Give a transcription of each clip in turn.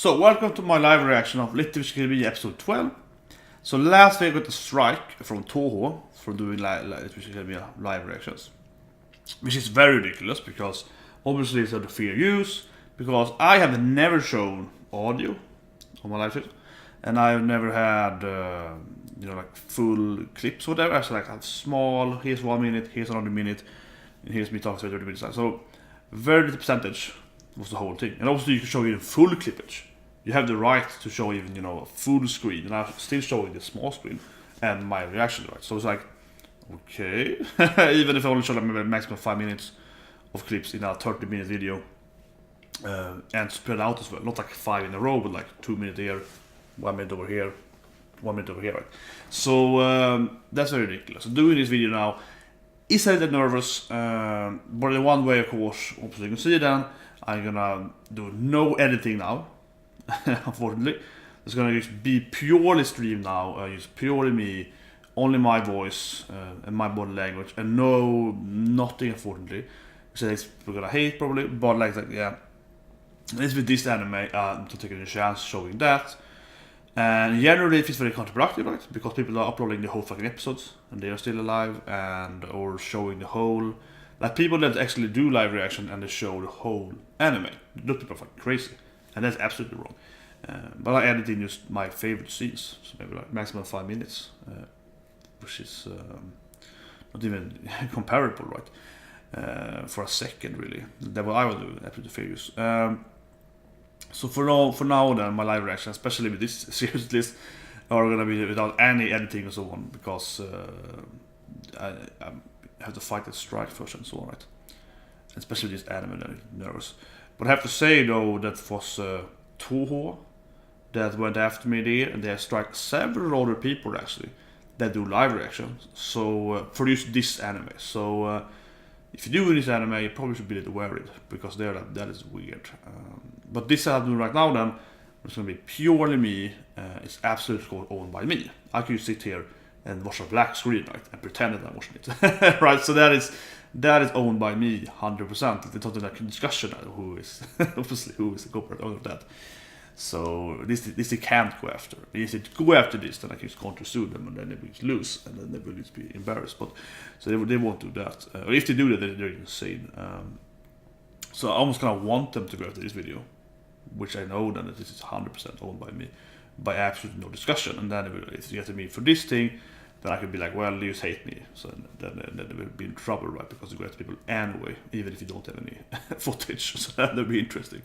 So, welcome to my live reaction of Little Witch Academia episode 12. So, last week I got a strike from Toho for doing Little Witch Academia live reactions. Which is very ridiculous because obviously it's under fair use. Because I have never shown audio on my live stream. And I've never had, like full clips or whatever. I like have small, here's 1 minute, here's another minute, and here's me talking for 30 minutes. So, very little percentage was the whole thing. And also you can show even full clippage. You have the right to show even, a full screen. And I'm still showing the small screen and my reaction, right? So it's like, okay. Even if I only show like maybe maximum 5 minutes of clips in a 30-minute video. And spread out as well. Not like 5 in a row, but like 2 minutes here, 1 minute over here, 1 minute over here, right? So that's very ridiculous. So doing this video now is a little nervous. But in one way, of course, obviously you can see then, I'm gonna do no editing now, unfortunately. It's gonna just be purely streamed now, just purely me, only my voice and my body language, and nothing, unfortunately. So we're gonna hate probably, but yeah. This with this anime, to take a chance showing that. And generally it feels very counterproductive, right? Because people are uploading the whole fucking episodes, and they are still alive, or showing the whole. Like people that actually do live reaction and they show the whole anime. Those people are fucking crazy, and that's absolutely wrong. But I edited just my favorite scenes, so maybe like maximum 5 minutes, which is not even comparable, right? For a second, really. That's what I will do. Absolutely fair use. So for now, then my live reaction, especially with this series list, are gonna be without any editing and so on, because I have to fight the strike first and so on, right? Especially this anime, I'm nervous. But I have to say though that was Toho that went after me there, and they have struck several other people actually that do live reactions. So produce this anime. So if you do this anime, you probably should be a little worried, because that is weird. But this I'm doing right now, then it's gonna be purely me. It's absolutely owned by me. I can sit here and watch a black screen, right, and pretend that I'm watching it, right? So that is owned by me, 100%. It's not like a discussion who is obviously who is the corporate owner of that. So this they can't go after. If they go after this, then I can just counter sue them, and then they will just lose, and then they will just be embarrassed. But so they won't do that. If they do that, they're insane. So I almost kind of want them to go after this video, which I know then that this is 100% owned by me, by absolutely no discussion. And then if they get to me for this thing, then I could be like, well, you just hate me. So then they will be in trouble, right? Because they go after people anyway, even if you don't have any footage. So that would be interesting.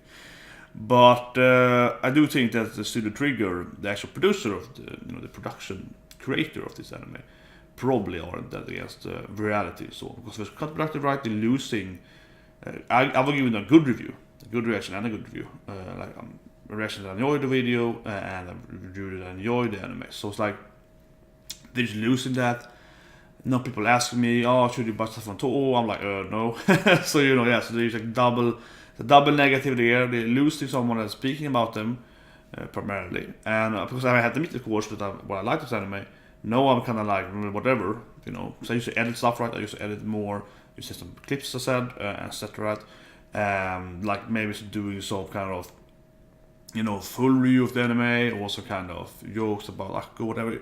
But I do think that the Studio Trigger, the actual producer of the production creator of this anime, probably aren't that against reality. So because if it's counterproductive, right, they're losing. I will give it a good review, a good reaction and a good review. A reaction that I enjoyed the video, and a review that I enjoyed the anime. So it's like they're just losing that. Now people asking me, oh, should you buy stuff on Toho? I'm like, no. So yeah. So there's like double negative there. They're losing someone that's speaking about them primarily. And because I had to meet the course that I like this anime. Now I'm kind of like whatever, because I used to edit stuff, right? I used to edit more. You see some clips, I said, etc. Like maybe doing some kind of, full review of the anime, also kind of jokes about Akko, whatever,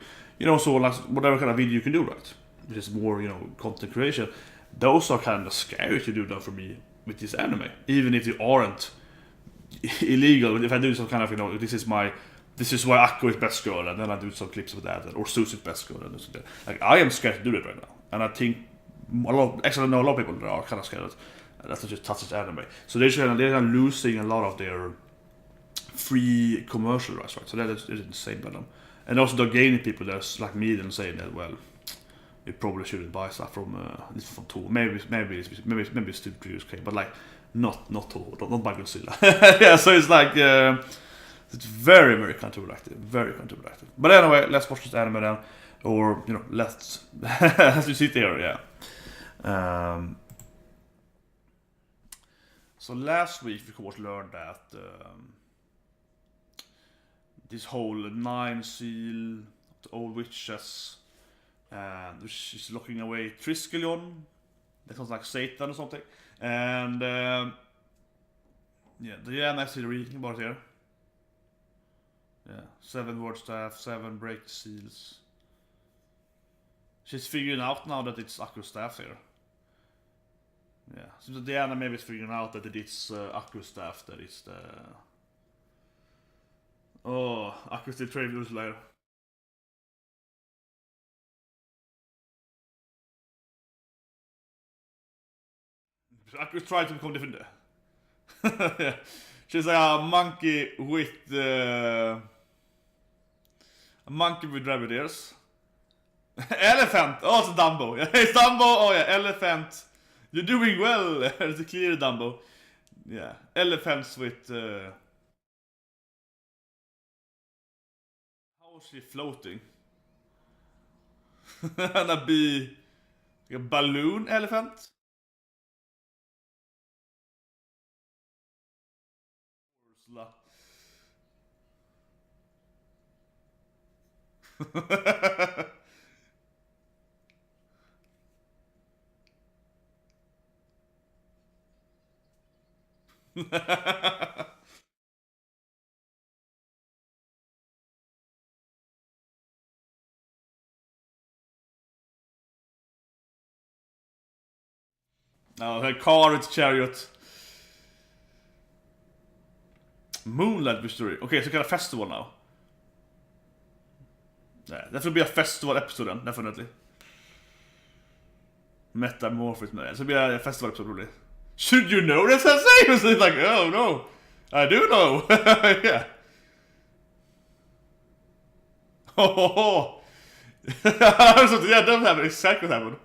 so like whatever kind of video you can do, right? Which is more, content creation. Those are kind of scary to do that for me with this anime, even if they aren't illegal. If I do some kind of, this is why Akko is best girl, and then I do some clips of that, or Susie's best girl, and that. Like I am scared to do that right now, and I think I know a lot of people that are kind of scared that just touches anime. So they're losing a lot of their free commercial rights, right? So that is insane by them. And also they're gaining people that's like me and saying that, well, you probably shouldn't buy stuff from Toho. Maybe it's still produced, okay, but like not Toho, not by Godzilla. Yeah, so it's like it's very, very counterproductive, very counterproductive. But anyway, let's watch this anime then, or let's sit here, yeah. So last week we of course learned that this whole 9 seal, the old witches, which is locking away Triskelion, that sounds like Satan or something, and yeah, the actually reading about it here. Yeah, 7 ward staff, 7 break the seals. She's figuring out now that it's Akko's staff here. Yeah, so Diana maybe is figuring out that it's Akko's staff that is the... Oh, Akko still trading with Ursula. Akko's trying to become defender. Yeah. She's a monkey with a monkey with rabbit ears. Elephant! Oh, it's a Dumbo. Yeah, it's Dumbo. Oh yeah, elephant. You're doing well. It's a clear Dumbo. Yeah, elephants with. How is she floating? And a bee, like a balloon elephant. Ursula. Oh, her car, it's chariot. Moonlight mystery. Okay, so kind of festival now. Yeah, that will be a festival episode then, definitely. Metamorphosis, man. It will be a festival episode, probably. Should you know this, Sensei? It's like, oh no. I do know. Yeah. Oh. Yeah, that happened. Exactly what happened.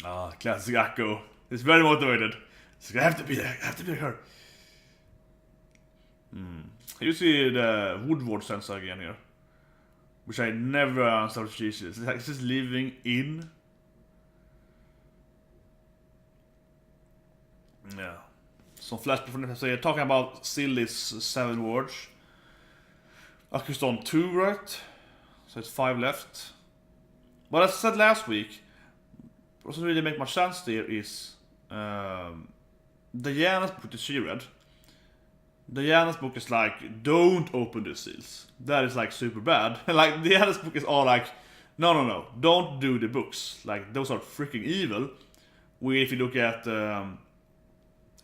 Ah, classic Akko. He's very motivated. He's like, I have to be there. I have to be her. You see the Woodward sensor again here. Which I never understood what Jesus. It's like, it's just living in. Yeah. Some flashback from the episode. Talking about Silly's 7 wards. Akko's done 2, right? So it's 5 left. But as I said last week, what doesn't really make much sense there is Diana's book that she read. Diana's book is like, don't open the seals. That is like super bad. Like Diana's book is all like, no, don't do the books. Like those are freaking evil. If you look at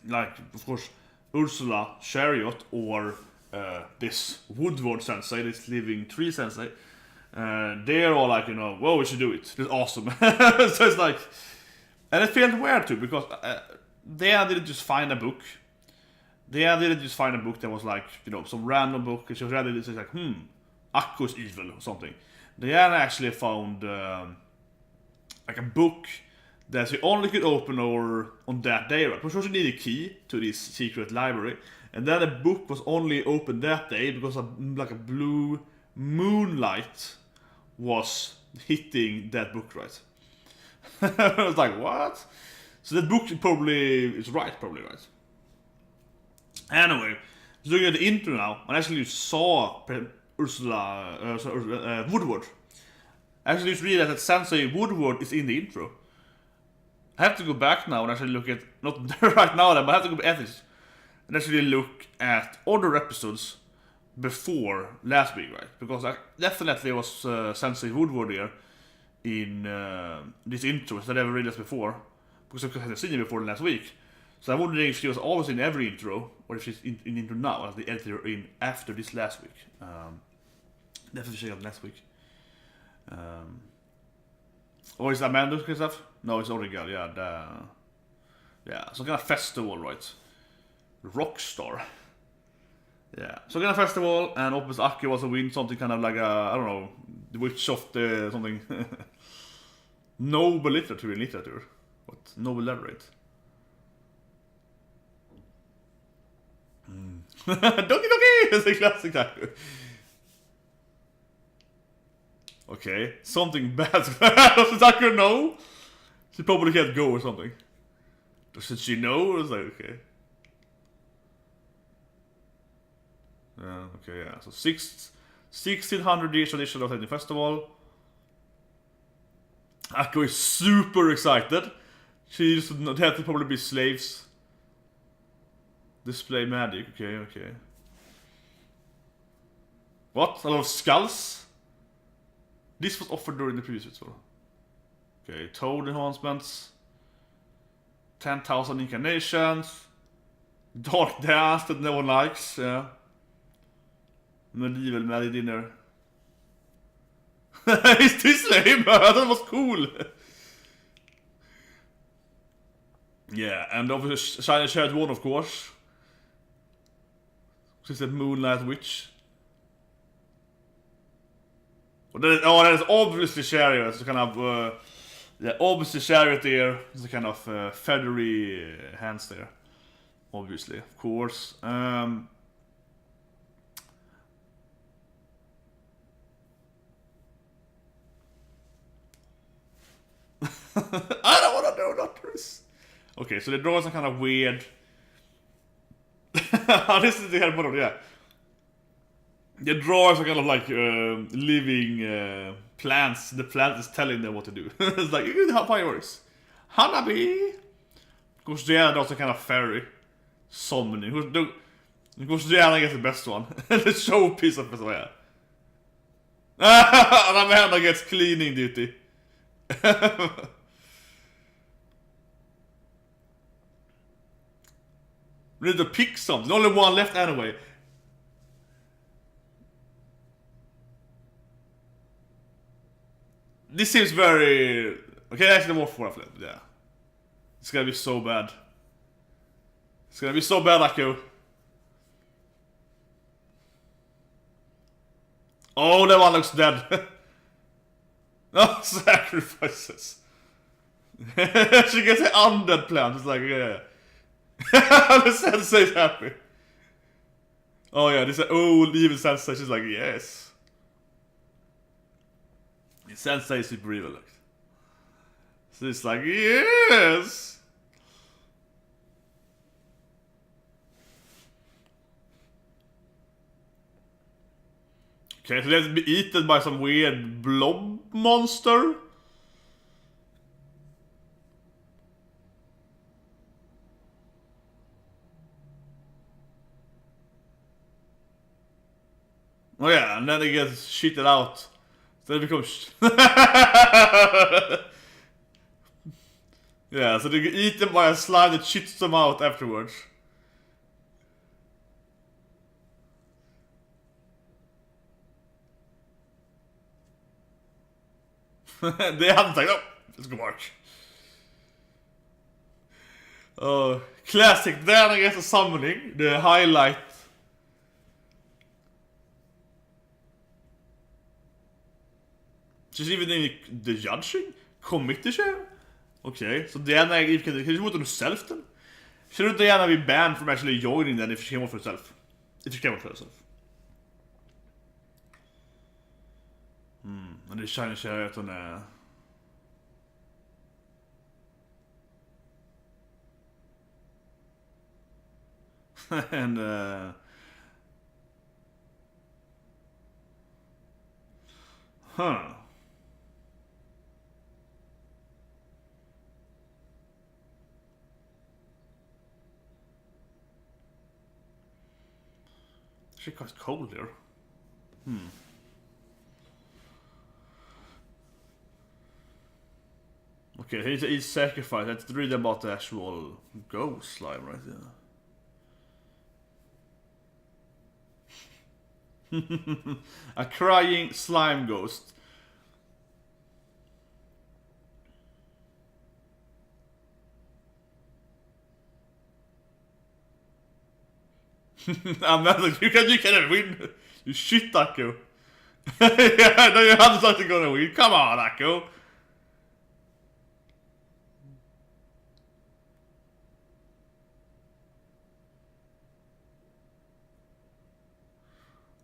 like of course Ursula, Chariot, or this Woodward sensei, this living tree sensei, they're all like, whoa, we should do it. It's awesome. So it's like, and it felt weird too because Diana didn't just find a book. Diana didn't just find a book that was like, some random book. She was rather just like, Akko's evil or something. Diana actually found like a book that she only could open on that day, right? Because she needed a key to this secret library. And then the book was only open that day because like a blue moonlight was hitting that book, right? I was like, what? So that book probably is right. Anyway, so looking at the intro now, I actually saw Ursula Woodward. I actually just realized that Sensei Woodward is in the intro. I have to go back now and actually look at, not right now, but I have to go back at this and actually look at other episodes before last week, right? Because I definitely was Sensei Woodward here in this intro that I never realized before, because I hadn't seen it before last week. So I'm wondering if she was always in every intro, or if she's in intro now, as the editor in after this last week. Definitely check out last week. Or is it Amanda stuff? No, it's Origal, yeah. Yeah, some kind of festival, right? Rockstar. Yeah, some kind of festival, and opens Akko also win something kind of like I don't know, the Witch of the something. Noble literature. What? Noble elaborate. Doki! That's a classic Akko. Okay, something bad. Does Akko know? She probably can't go or something. Doesn't she know? It's like, okay. Okay, yeah. So 1600 years tradition of the festival. Akko is super excited. She just had to probably be slaves. Display magic, okay. What? A lot of skulls? This was offered during the previous episode. Okay, toad enhancements. 10,000 incarnations. Dark dance that no one likes, yeah. Medieval Mary dinner. Is this lame? I thought it was cool. Yeah, and obviously Shiny Chariot 1, of course. She said Moonlight Witch. That is obviously Chariot. It's kind of, yeah, obviously Chariot there. It's a kind of feathery hands there. Obviously, of course. I don't want to know doctors. Okay, so the drawings are kind of weird. This is the kind of bottom, yeah. The drawings are kind of like living plants. The plant is telling them what to do. It's like, you can have fireworks. Hanabi! Of course, Diana does a kind of fairy summoning. Of course, Diana gets the best one. The showpiece of it, yeah. And Amanda gets cleaning duty. We need to pick some. There's only one left anyway. This seems very... Okay, actually more for left, yeah. It's gonna be so bad. It's gonna be so bad, Akko. Oh, that one looks dead. No, sacrifices. She gets an undead plant. It's like, yeah. The sensei's happy. Oh yeah, this old evil sensei. She's like, yes. The sensei is super evil. Look. So it's like, yes. Okay, so let's be eaten by some weird blob monster. Oh yeah, and then it gets shitted out. So it becomes... Yeah, so they get eaten by a slime that shits them out afterwards. The other's like, oh, let's go march. Oh, classic. Then I guess a summoning, the highlight. She's even in the judging? Committee chair? Okay, so Diana can she vote on herself then? Shouldn't Diana be banned from actually joining then if she came out for herself? If she came out for herself. And det är Shiny Chariot hon är... And She quite cold here. Okay, he's sacrificed. Let's read about the actual ghost slime right there. A crying slime ghost. I'm not like, you can win. You shit, Akko. Yeah, no, you have something gonna win. Come on, Akko.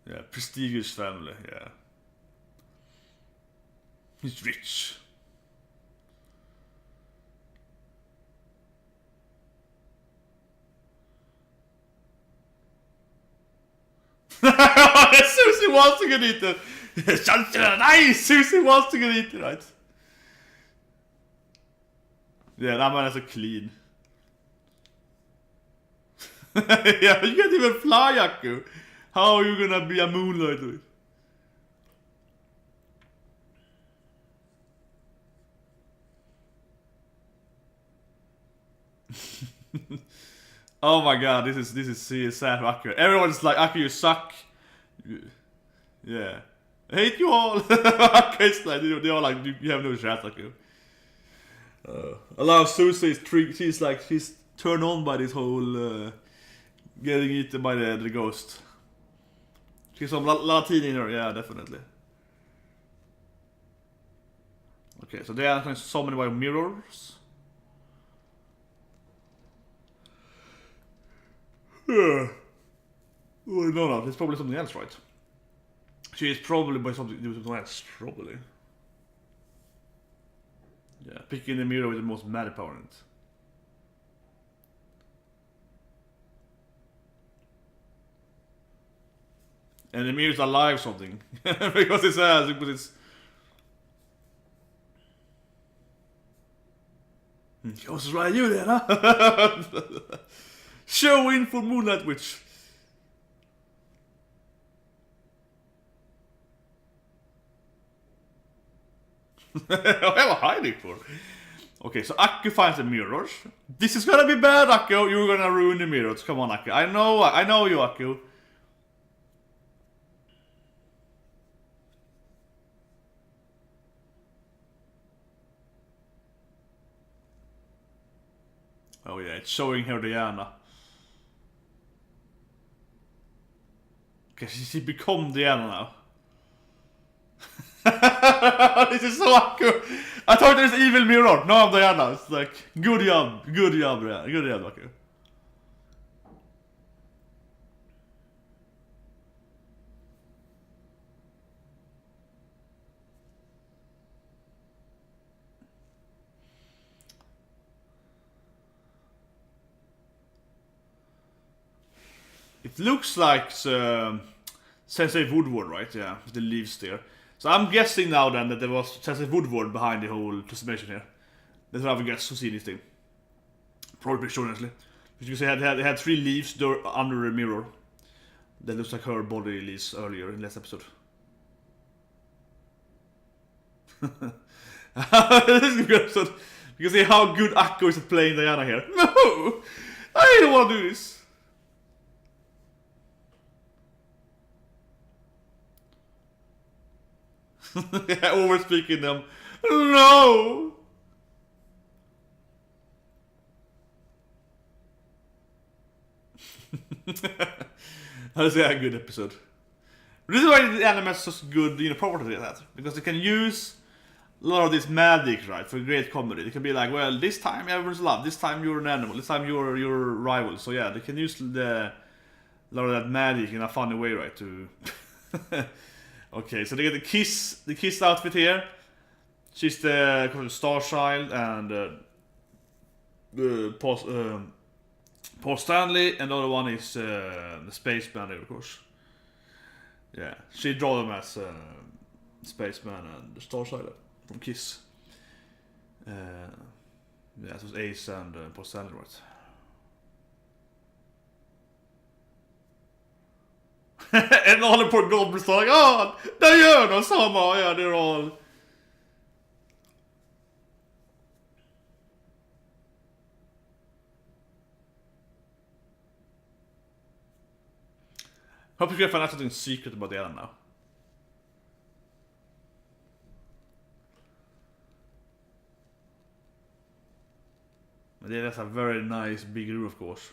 Yeah, prestigious family, yeah. He's rich. Susie wants to get eaten. Nice, Susie wants to get eaten, right? Yeah, that man is so clean. Yeah, you can't even fly, Akko. How are you gonna be a moonlight with? Oh my god, this is sad for Akko. Everyone's like, Akko, you suck. Yeah. I hate you all. Akko is like, they're all like, you have no chance, Akko. I love Susie. She's turned on by this whole getting eaten by the ghost. She's some Latin in her, yeah, definitely. Okay, so they are summoned by mirrors. Yeah. Well, no, it's probably something else, right? She is probably by something else, probably. Yeah, picking the mirror with the most mad power in it. And the mirror's alive something. Because it's I was right, you there, huh? Show in for Moonlight Witch. What am I hiding for? Okay, so Akko finds the mirrors. This is gonna be bad, Akko. You're gonna ruin the mirrors. Come on, Akko. I know you, Akko. Oh yeah, it's showing her Diana. Okay, she become Diana now. This is so Akko. I thought there's evil mirror. No, I'm Diana. It's like, good job, Akko. It looks like Sensei Woodward, right? Yeah, with the leaves there. So I'm guessing now then that there was Sensei Woodward behind the whole transformation here. That's what I would guess to see this thing. Probably pretty sure, honestly. Because you can see they had 3 leaves under a mirror. That looks like her body leaves earlier in last episode. This is a good episode. You can see how good Akko is at playing Diana here. No! I don't want to do this. Yeah, overspeaking them. No! That's a good episode. This is why the anime is such good, property like that. Because they can use a lot of this magic, right, for great comedy. They can be like, well, this time everyone's love, this time you're an animal, this time you're your rival. So yeah, they can use a lot of that magic in a funny way, right, to... Okay, so they get the kiss outfit here. She's the Star Child and Paul Stanley, and the other one is the Spaceman, of course. Yeah, she draw them as Spaceman and the Star Child from Kiss. Yeah, it was Ace and Paul Stanley, right? And all the poor goblins are like, oh, det gör de samma, yeah, they're all... Hope you can find out something secret about the island now. But yeah, that's a very nice big room, of course.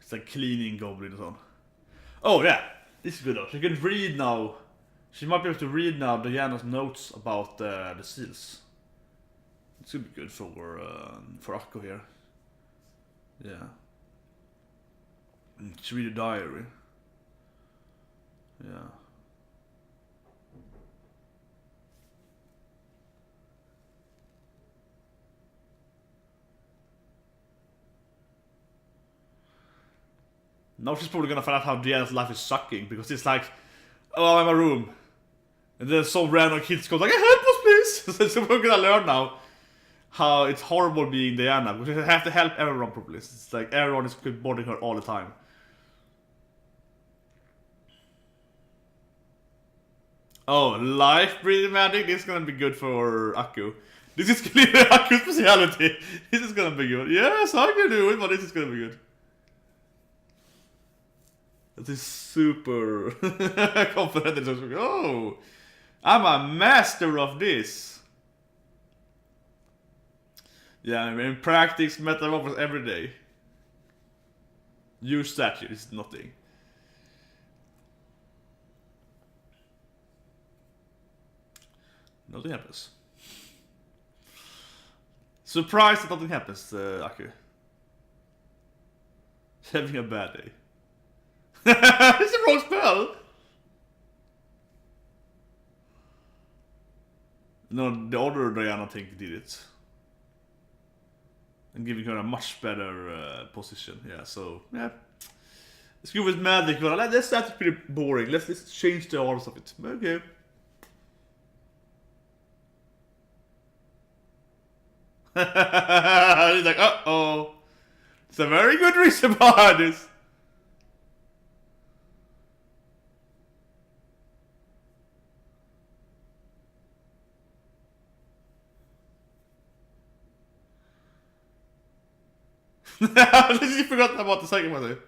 It's like cleaning goblin or something. Oh yeah, this is good though. She can read now. She might be able to read now Diana's notes about the seals. It should be good for Akko here. Yeah. She read a diary. Yeah. Now she's probably gonna find out how Diana's life is sucking, because it's like, oh, I'm in my room. And then some random kids goes like, help us please! So we're gonna learn now how it's horrible being Diana, because I have to help everyone properly. It's like everyone is bothering her all the time. Oh, life breathing magic. This is gonna be good for Akko. This is clearly Akko's speciality. This is gonna be good. Yes, I can do it, but this is gonna be good. That is super confident. Oh, I'm a master of this. Yeah, I mean, practice metamorphosis every day. Use statue, it's nothing. Nothing happens. Surprised that nothing happens, Akko. Having a bad day. It's a wrong spell! No, the other Diana think did it. And giving her a much better position. Yeah, so, yeah. Let's go with magic. That's pretty boring. Let's change the odds of it. Okay. He's like, uh-oh. It's a very good reason behind this. She forgot about the second one.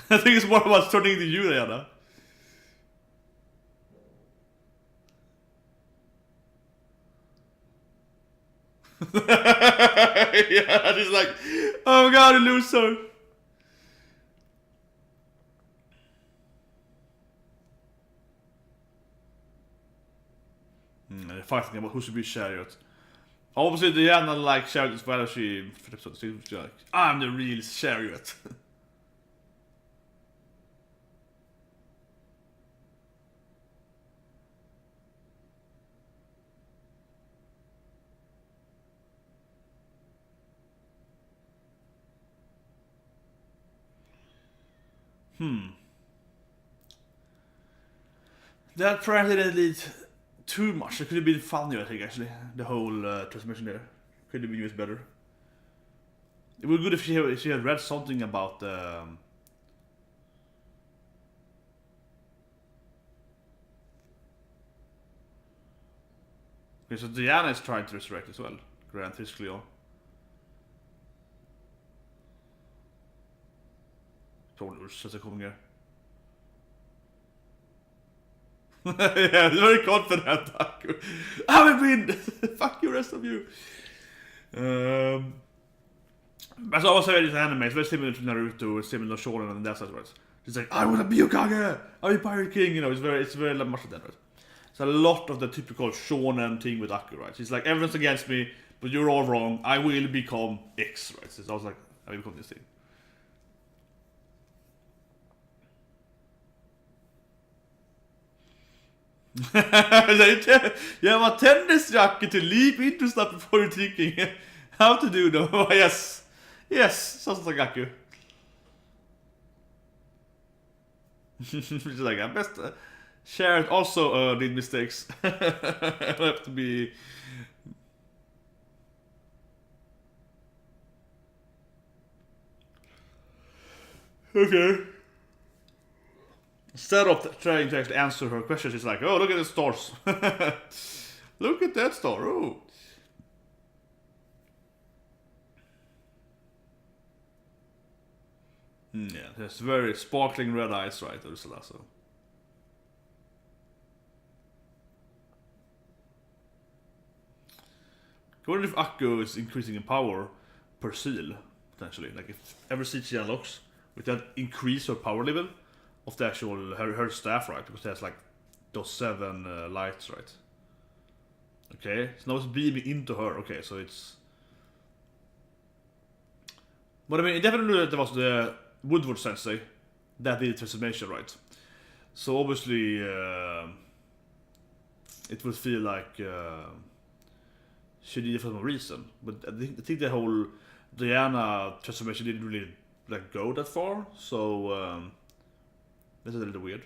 I think it's more about turning into you, Diana. Yeah, she's like, oh god, you loser. They're fighting about who should be chariot. Obviously, Diana like chariot as well as she flips on the like, I'm the real chariot. That probably didn't lead too much. It could have been funnier, I think, actually. The whole transmission there. Could have been used better. It would be good if she had read something about okay, so Diana is trying to resurrect as well. Grand Thistleon. Probably Ursa coming here. Yeah, very confident. I will win! Fuck you, rest of you. But I also read this anime, it's very similar to Naruto, similar to Shonen and that sort of words. It's like, I wanna be Hokage! I'll be Pirate King, you know, it's very much of that, right? It's a lot of the typical Shonen thing with Akko, right? It's like, everyone's against me, but you're all wrong, I will become X, right? So I was like, I will become this thing. Jag var tennisracket to leap into stuff before thinking how to do them. Yes, sounds like Akko. She's like, I best share it. Also did mistakes. I have to be. Okay. Instead of trying to actually answer her questions, she's like, oh, look at the stars. Look at that star. Oh. Yeah, there's very sparkling red eyes, right, Ursula, so. I wonder if Akko is increasing in power per seal, potentially. Like, if every seal she unlocks, would that increase her power level of the actual, her staff, right? Because there's like those 7 lights, right? Okay, so now it's beaming into her. Okay, so it's... But I mean, it definitely knew that there was the Woodward Sensei that did the transformation, right? So obviously, it would feel like she did it for some reason. But I think the whole Diana transformation didn't really like go that far. So that's a little weird.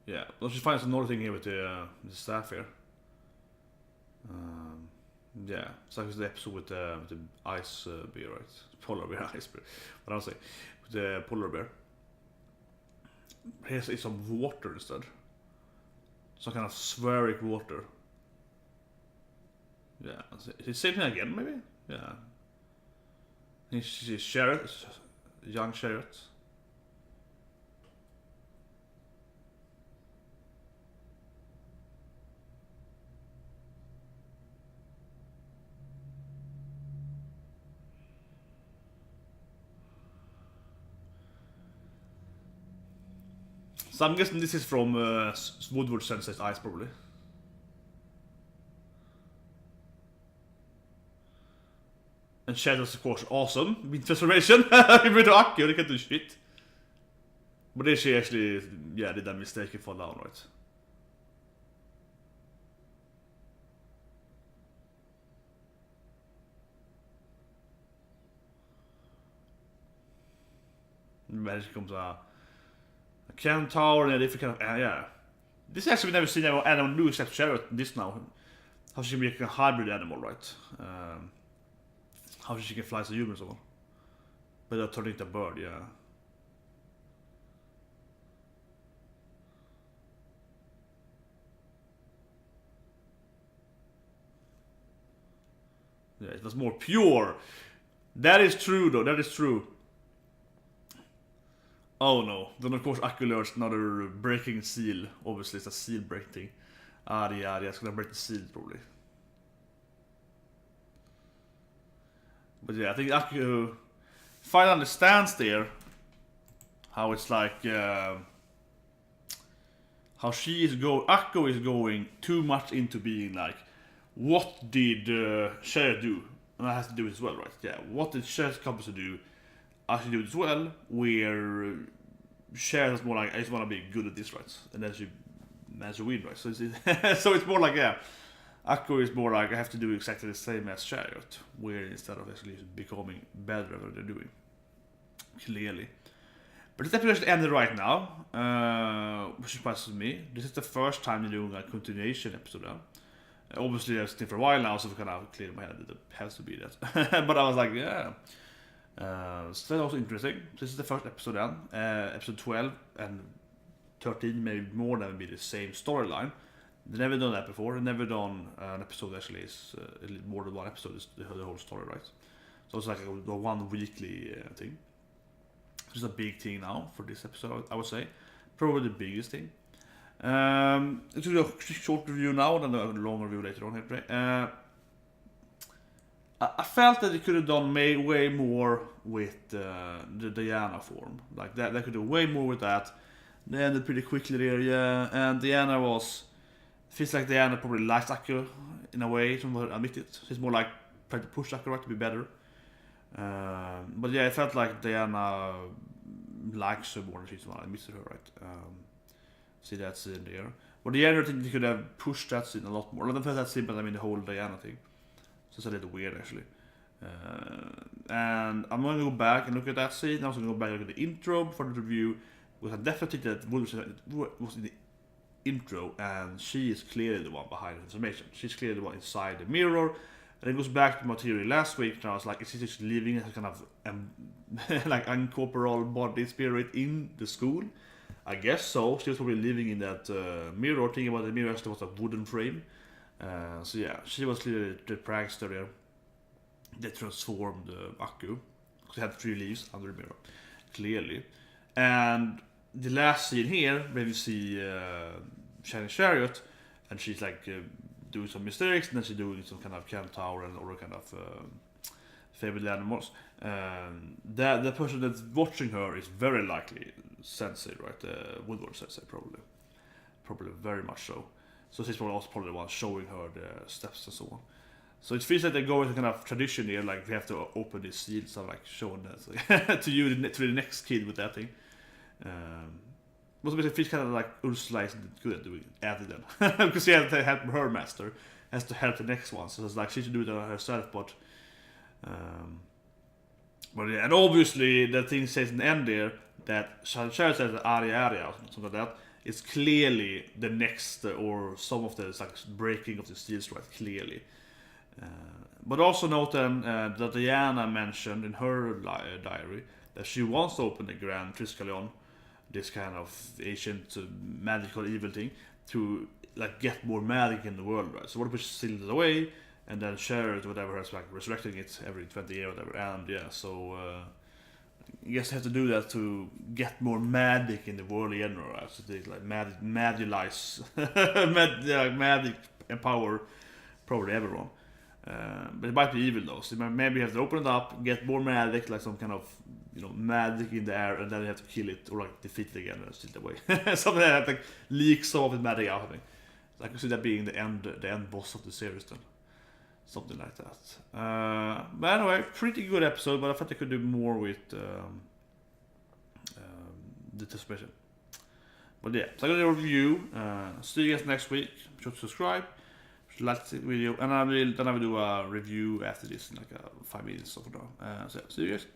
Yeah, well, she finds another thing here with the staff here. Yeah, it's like the episode with the ice bear, right? Polar bear, ice bear. What I'll say, with the polar bear. Here's some water instead. Some kind of spheric water. Yeah, it's the same thing again, maybe. Yeah. She's Chariot, young Chariot. So I'm guessing this is from Woodward Sensei's eyes, probably. And Shadow's of course awesome. With transformation. With Akko, they can't do shit. But then she actually, yeah, did that mistake and fall down, right? Then she comes a Centaur and a different kind of, yeah. This actually we've never seen anyone animal do except Chariot this now. How she can be a hybrid animal, right? How she can fly as a human or so on. Without turning into a bird, yeah. Yeah, it was more pure. That is true though, that is true. Oh no. Then of course Akko learns another breaking seal. Obviously it's a seal breaking thing. Yeah, it's gonna break the seal probably. But yeah, I think Akko finally understands there how it's like how Akko is going too much into being like, what did Cher do? And I have to do it as well, right? Yeah, what did Cher's compass do? I should do it as well, where Cher is more like, I just want to be good at this, right? And then she win, right? So so it's more like, yeah, Akko is more like, I have to do exactly the same as Chariot, where instead of actually becoming better at what they're doing. Clearly. But this episode ended right now, which surprises me. This is the first time they're doing a continuation episode now. Obviously, I've seen for a while now, so I kind of cleared my head that it has to be that. But I was like, yeah. So that's also interesting. This is the first episode then. Episode 12 and 13, maybe more than be the same storyline. They've never done that before. They've never done an episode actually is more than one episode is the whole story, right? So it's like a one weekly thing. Which is a big thing now for this episode, I would say. Probably the biggest thing. It's a short review now, and a long review later on here today. I felt that they could have done way more with the Diana form. Like that, they could do way more with that. They ended pretty quickly there, yeah. And Diana feels like Diana probably likes Akko in a way, to admit it. She's more like trying to push Akko right to be better. But yeah, it felt like Diana likes her more than she's one. I missed her, right? See that scene there. But the other thing, they could have pushed that scene a lot more. Not the first that scene, but I mean the whole Diana thing. So it's a little weird actually. And I'm going to go back and look at that scene. I'm also going to go back and look at the intro for the review. Because I definitely think that was in the intro, and she is clearly the one behind the transformation. She's clearly the one inside the mirror. And it goes back to material last week, and I was like, is she just living as a kind of like uncorporeal body spirit in the school? I guess so. She was probably living in that mirror, thinking about the mirror as there was a wooden frame. So yeah, she was clearly the prankster there that transformed Akko. She had 3 leaves under the mirror, clearly. And the last scene here, where you see Shining Chariot, and she's like doing some mistakes, and then she's doing some kind of Centaur and other kind of fabled animals. The person that's watching her is very likely Sensei, right? Woodward Sensei, probably very much so. So she's probably the one showing her the steps and so on. So it feels like they're going to kind of tradition here, like they have to open these seals and like showing that to you to the next kid with that thing. But it feels kind of like Ursula isn't good at doing it then, because she has to help her master, has to help the next one. So it's like she should do it herself, but yeah, and obviously the thing says in the end there that Chariot says area or something like that. it's clearly the next or some of the like breaking of the steel strike clearly. But also note that Diana mentioned in her diary that she wants to open the Grand Triskelion, this kind of ancient magical evil thing, to like get more magic in the world, right? So what if we seal it away and then share it, whatever, has like resurrecting it every 20 years, whatever. And yeah, so I guess you have to do that to get more magic in the world in general, right? So they like magic empower probably everyone. But it might be evil though, so maybe you have to open it up, get more magic, like some kind of magic in the air, and then you have to kill it or like defeat it again and steal it away. Something like that, like leak some of the magic out of it. So I can see that being the end boss of the series then. Something like that. But anyway, pretty good episode, but I thought I could do more with the transmission. But yeah, so I'm gonna review. See you guys next week. Be sure to subscribe. Like the video, and I will do a review after this in like 5 minutes or so. So yeah, see you guys.